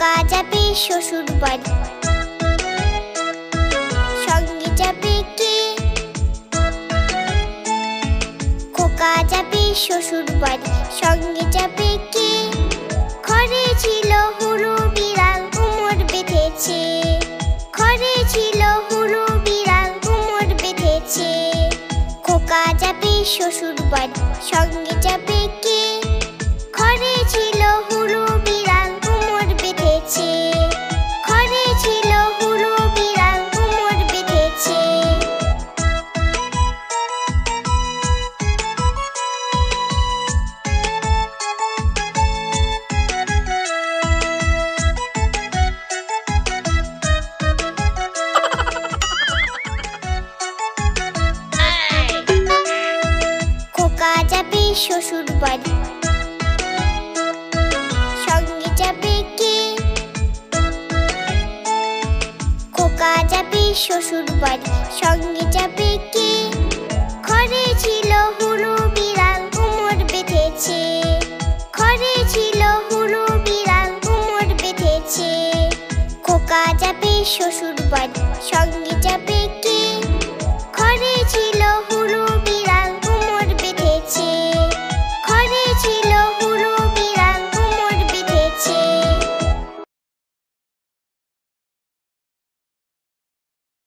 খোকা যাবে শ্বশুর বাড়ি, সঙ্গে যাবে কে? খোকা যাবে শ্বশুর বাড়ি, সঙ্গে যাবে কে? ঘরে ছিল হলু বিড়াল, কোমর বেঁধেছে। ঘরে ছিল হলু বিড়াল, কোমর বেঁধেছে। খোকা যাবে শ্বশুর বাড়ি, সঙ্গে যাবে কে? ঘরে ছিল হলু বিড়াল, কোমর বেঁধেছে। ঘরে ছিল হলু বিড়াল, কোমর বেঁধেছে। খোকা যাবে শ্বশুর বাড়ি, সঙ্গে যাবে কে? খোকা যাবে শ্বশুর বাড়ি, সঙ্গে যাবে কে? ঘরে ছিল হলু বিড়াল, কোমর বেঁধেছে। ঘরে ছিল হলু বিড়াল, কোমর বেঁধেছে। খোকা যাবে শ্বশুর বাড়ি, সঙ্গে যাবে কে?